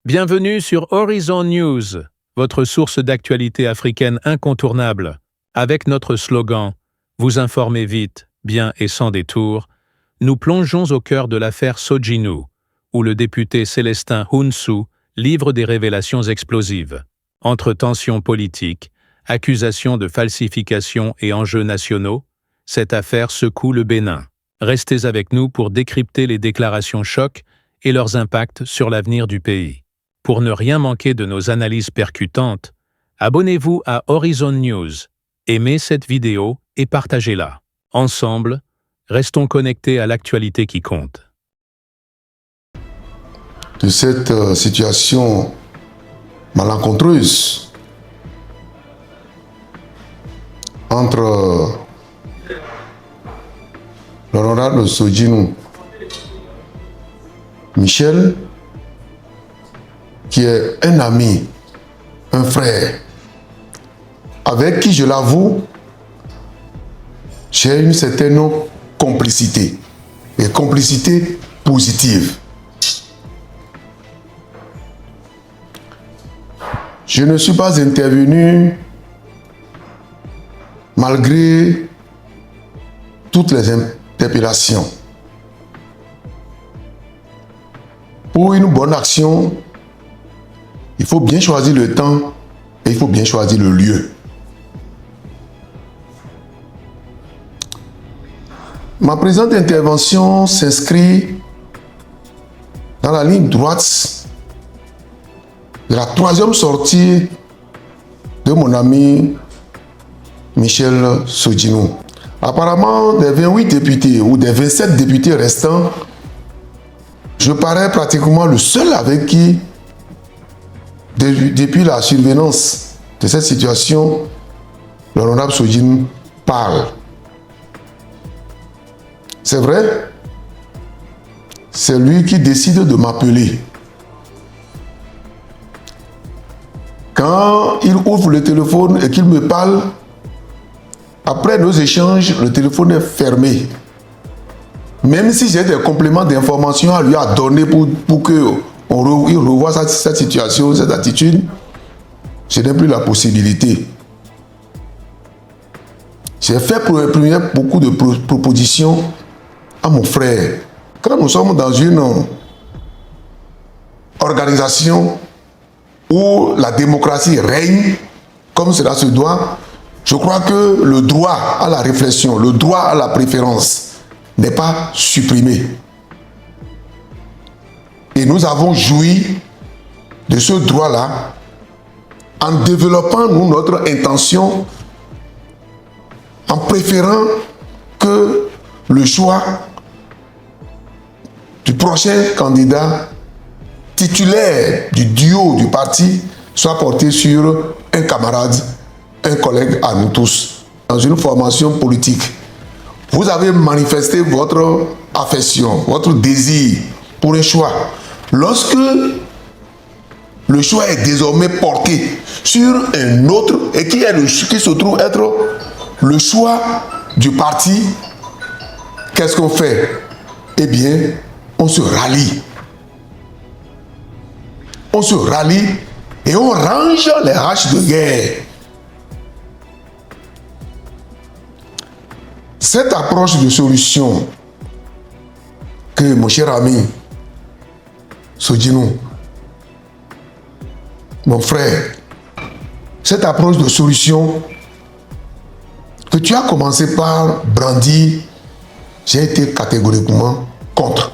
Bienvenue sur Horizon News, votre source d'actualité africaine incontournable. Avec notre slogan « Vous informer vite, bien et sans détour », nous plongeons au cœur de l'affaire Soginu, où le député Célestin Hunsu livre des révélations explosives. Entre tensions politiques, accusations de falsification et enjeux nationaux, cette affaire secoue le Bénin. Restez avec nous pour décrypter les déclarations chocs et leurs impacts sur l'avenir du pays. Pour ne rien manquer de nos analyses percutantes, abonnez-vous à Horizon News, aimez cette vidéo et partagez-la. Ensemble, restons connectés à l'actualité qui compte. De cette situation malencontreuse entre l'honorable Soginu Michel, qui est un ami, un frère, avec qui, je l'avoue, j'ai une certaine complicité, et complicité positive. Je ne suis pas intervenu malgré toutes les interpellations. Pour une bonne action, il faut bien choisir le temps et il faut bien choisir le lieu. Ma présente intervention s'inscrit dans la ligne droite de la troisième sortie de mon ami Michel Soginu. Apparemment, des 28 députés ou des 27 députés restants, je parais pratiquement le seul avec qui, depuis la survenance de cette situation, l'honorable Soginu parle. C'est vrai, c'est lui qui décide de m'appeler. Quand il ouvre le téléphone et qu'il me parle, après nos échanges, le téléphone est fermé. Même si j'ai des compléments d'information à lui donner pour qu'il revoie cette situation, cette attitude, je n'ai plus la possibilité. J'ai fait pour le premier beaucoup de propositions à mon frère. Quand nous sommes dans une organisation où la démocratie règne, comme cela se doit, je crois que le droit à la réflexion, le droit à la préférence n'est pas supprimé. Et nous avons joui de ce droit-là en développant, nous, notre intention, en préférant que le choix du prochain candidat titulaire du duo du parti soit porté sur un camarade, un collègue à nous tous, dans une formation politique. Vous avez manifesté votre affection, votre désir pour un choix. Lorsque le choix est désormais porté sur un autre et qui se trouve être le choix du parti, qu'est-ce qu'on fait? Eh bien, on se rallie. On se rallie et on range les haches de guerre. Cette approche de solution que mon cher ami Soginu, mon frère, cette approche de solution que tu as commencé par brandir, j'ai été catégoriquement contre.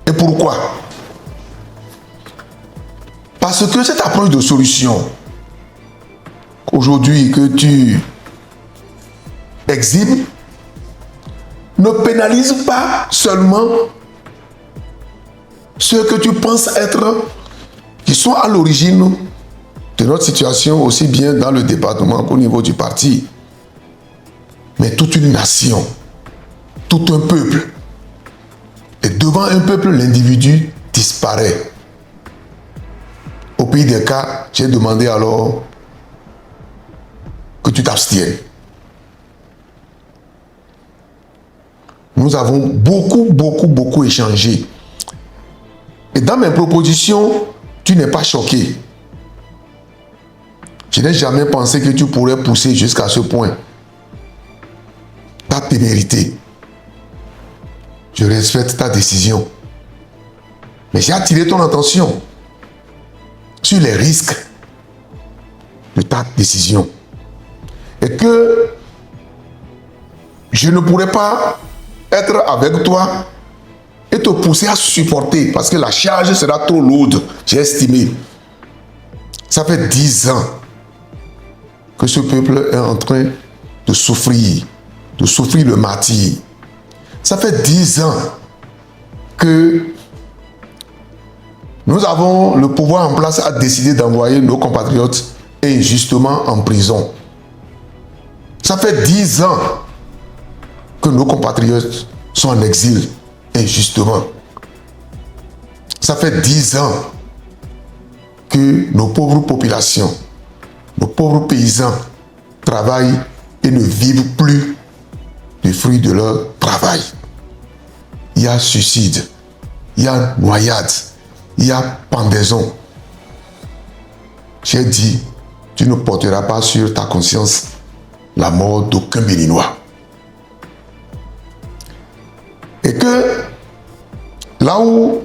Et pourquoi? Parce que cette approche de solution, aujourd'hui que tu exhibes, ne pénalise pas seulement ceux que tu penses être, qui sont à l'origine de notre situation, aussi bien dans le département qu'au niveau du parti, mais toute une nation, tout un peuple. Et devant un peuple, l'individu disparaît. Au pire des cas, j'ai demandé alors que tu t'abstiennes. Nous avons beaucoup échangé. Et dans mes propositions, tu n'es pas choqué. Je n'ai jamais pensé que tu pourrais pousser jusqu'à ce point. Ta témérité. Je respecte ta décision. Mais j'ai attiré ton attention sur les risques de ta décision. Et que je ne pourrais pas être avec toi et te pousser à supporter parce que la charge sera trop lourde, j'ai estimé. Ça fait 10 ans que ce peuple est en train de souffrir le martyre. Ça fait 10 ans que nous avons le pouvoir en place à décider d'envoyer nos compatriotes injustement en prison. Ça fait 10 ans que nos compatriotes sont en exil injustement. Ça fait 10 ans que nos pauvres populations, nos pauvres paysans travaillent et ne vivent plus du fruit de leur travail. Il y a suicide, il y a noyade, il y a pendaison. J'ai dit, tu ne porteras pas sur ta conscience la mort d'aucun Béninois. Et que là où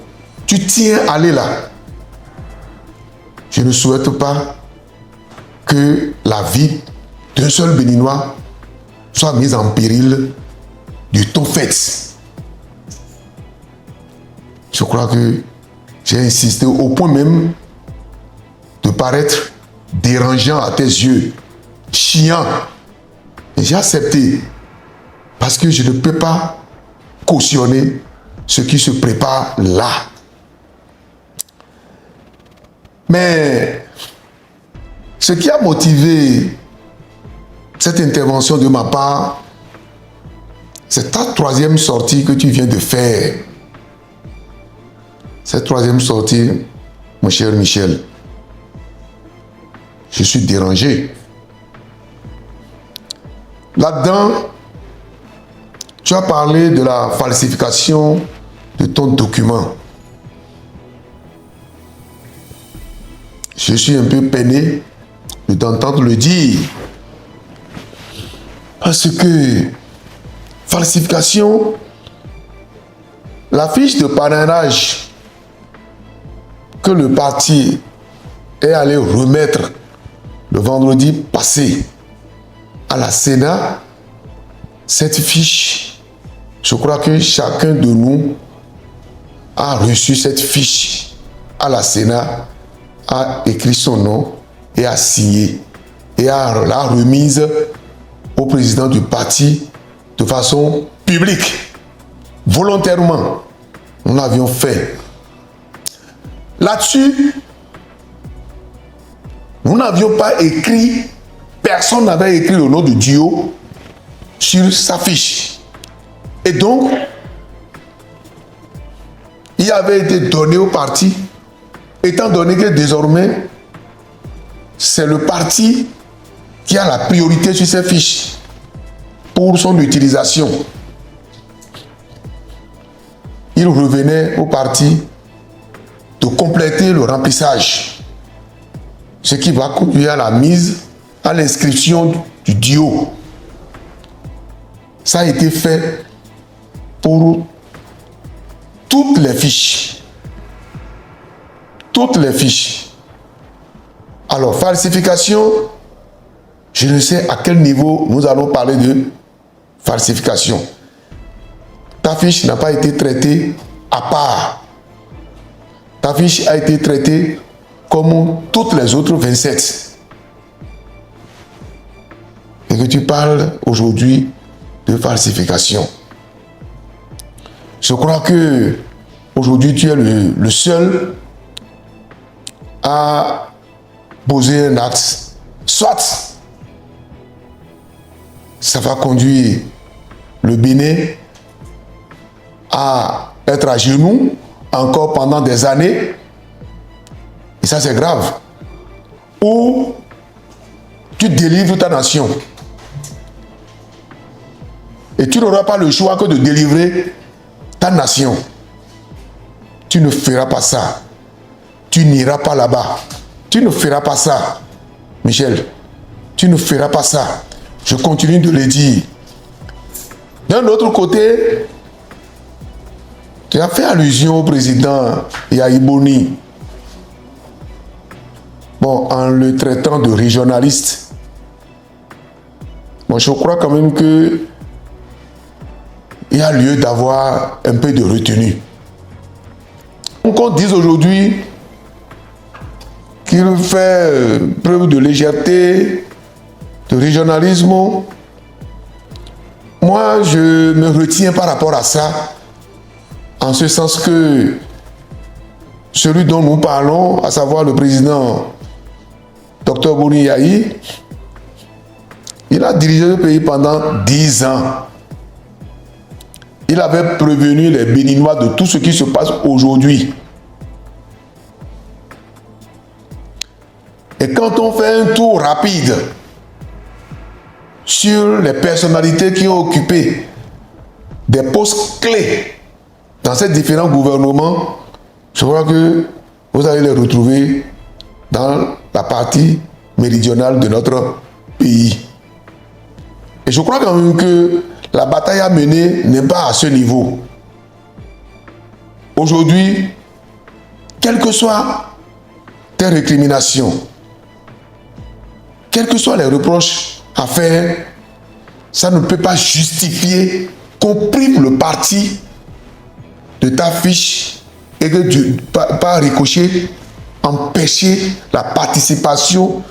tu tiens à aller là, je ne souhaite pas que la vie d'un seul Béninois soit mise en péril de ton fait. Je crois que j'ai insisté au point même de paraître dérangeant à tes yeux, chiant. Et j'ai accepté parce que je ne peux pas cautionner ce qui se prépare là. Mais ce qui a motivé cette intervention de ma part, c'est ta troisième sortie que tu viens de faire. Cette troisième sortie, mon cher Michel, je suis dérangé. Là-dedans, tu as parlé de la falsification de ton document. Je suis un peu peiné de t'entendre le dire. Parce que falsification, la fiche de parrainage que le parti est allé remettre le vendredi passé à la Sénat, cette fiche, je crois que chacun de nous a reçu cette fiche à la Sénat, a écrit son nom et a signé et a la remise au président du parti de façon publique, volontairement. Nous l'avions fait. Là-dessus, nous n'avions pas écrit, personne n'avait écrit le nom de Dio sur sa fiche. Et donc, il avait été donné au parti, étant donné que désormais, c'est le parti qui a la priorité sur ces fiches pour son utilisation. Il revenait au parti de compléter le remplissage, ce qui va conduire à la mise, à l'inscription du Dio. Ça a été fait pour toutes les fiches. Toutes les fiches. Alors, falsification, je ne sais à quel niveau nous allons parler de falsification. Ta fiche n'a pas été traitée à part. Ta fiche a été traitée comme toutes les autres 27. Et que tu parles aujourd'hui de falsification. Je crois que aujourd'hui tu es le seul à poser un acte. Soit ça va conduire le Bénin à être à genoux encore pendant des années, et ça c'est grave, ou tu délivres ta nation. Et tu n'auras pas le choix que de délivrer ta nation. Tu ne feras pas ça. tu n'iras pas là-bas. Tu ne feras pas ça, Michel. Tu ne feras pas ça. Je continue de le dire. D'un autre côté, tu as fait allusion au président Yahi Boni. Bon, en le traitant de régionaliste. Bon, je crois quand même que il y a lieu d'avoir un peu de retenue. Qu'on dise aujourd'hui qu'il fait preuve de légèreté, de régionalisme, moi je me retiens par rapport à ça, en ce sens que celui dont nous parlons, à savoir le président Dr Boni Yahi, il a dirigé le pays pendant 10 ans. Il avait prévenu les Béninois de tout ce qui se passe aujourd'hui. Et quand on fait un tour rapide sur les personnalités qui ont occupé des postes clés dans ces différents gouvernements, je crois que vous allez les retrouver dans la partie méridionale de notre pays. Et je crois quand même que la bataille à mener n'est pas à ce niveau. Aujourd'hui, quelles que soient tes récriminations, quels que soient les reproches à faire, ça ne peut pas justifier qu'on prive le parti de ta fiche et que par ricochet, empêcher la participation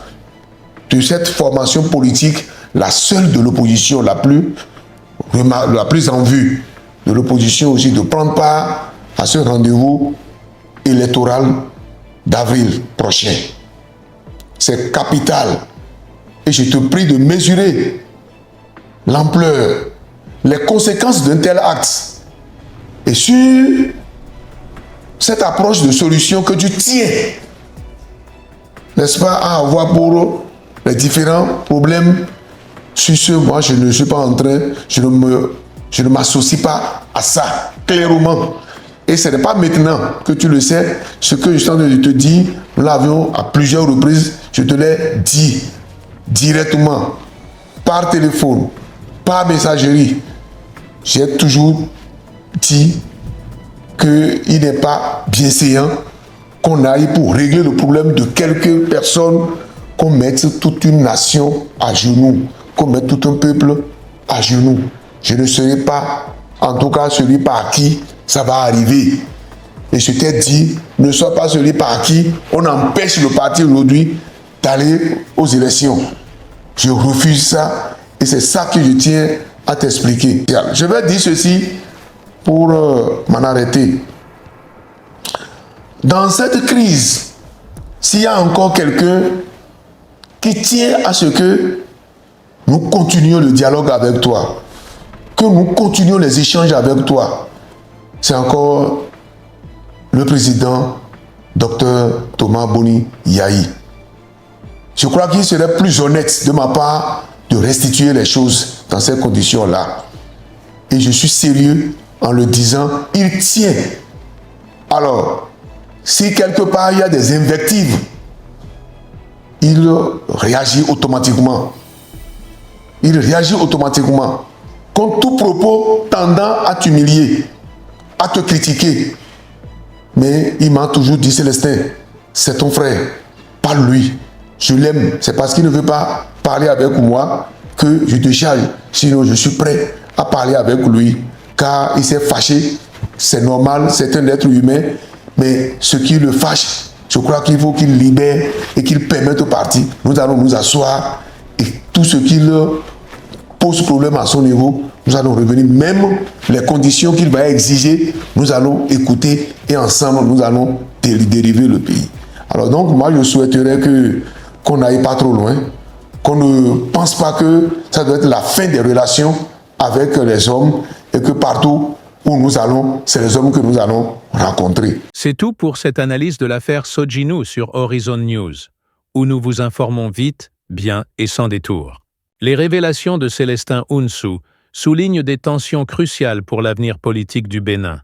de cette formation politique, la seule de l'opposition, la plus en vue de l'opposition aussi, de prendre part à ce rendez-vous électoral d'avril prochain. C'est capital. Et je te prie de mesurer l'ampleur, les conséquences d'un tel acte. Et sur cette approche de solution que tu tiens, n'est-ce pas, à avoir pour les différents problèmes. Sur ce, moi, je ne suis pas en train, je ne m'associe pas à ça, clairement. Et ce n'est pas maintenant que tu le sais, ce que je suis en train de te dire, nous l'avions à plusieurs reprises, je te l'ai dit directement, par téléphone, par messagerie. J'ai toujours dit qu'il n'est pas bienséant qu'on aille pour régler le problème de quelques personnes, qu'on mette toute une nation à genoux, qu'on mette tout un peuple à genoux. Je ne serai pas, en tout cas, celui par qui ça va arriver. Et je t'ai dit, ne sois pas celui par qui on empêche le parti aujourd'hui d'aller aux élections. Je refuse ça et c'est ça que je tiens à t'expliquer. Je vais dire ceci pour m'en arrêter. Dans cette crise, s'il y a encore quelqu'un qui tient à ce que nous continuions le dialogue avec toi, que nous continuions les échanges avec toi, c'est encore le président Dr Thomas Boni Yahi. Je crois qu'il serait plus honnête de ma part de restituer les choses dans ces conditions-là. Et je suis sérieux en le disant, il tient. Alors, si quelque part il y a des invectives, il réagit automatiquement. Il réagit automatiquement contre tout propos tendant à t'humilier, à te critiquer. Mais il m'a toujours dit, Célestin, c'est ton frère, parle-lui. Je l'aime, c'est parce qu'il ne veut pas parler avec moi que je te charge. Sinon, je suis prêt à parler avec lui, car il s'est fâché. C'est normal, c'est un être humain, mais ce qui le fâche, je crois qu'il faut qu'il libère et qu'il permette au parti. Nous allons nous asseoir et tout ce qui pose problème à son niveau, nous allons revenir. Même les conditions qu'il va exiger, nous allons écouter et ensemble, nous allons dériver le pays. Alors donc, moi, je souhaiterais qu'on n'aille pas trop loin, qu'on ne pense pas que ça doit être la fin des relations avec les hommes et que partout où nous allons, c'est les hommes que nous allons rencontrer. C'est tout pour cette analyse de l'affaire Soginu sur Horizon News, où nous vous informons vite, bien et sans détour. Les révélations de Célestin Hounsou soulignent des tensions cruciales pour l'avenir politique du Bénin.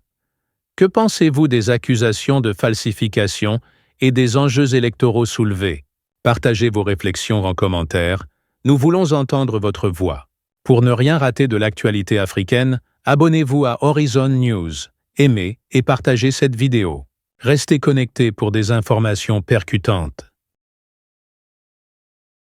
Que pensez-vous des accusations de falsification et des enjeux électoraux soulevés. Partagez vos réflexions en commentaire. Nous voulons entendre votre voix. Pour ne rien rater de l'actualité africaine, abonnez-vous à Horizon News, aimez et partagez cette vidéo. Restez connectés pour des informations percutantes.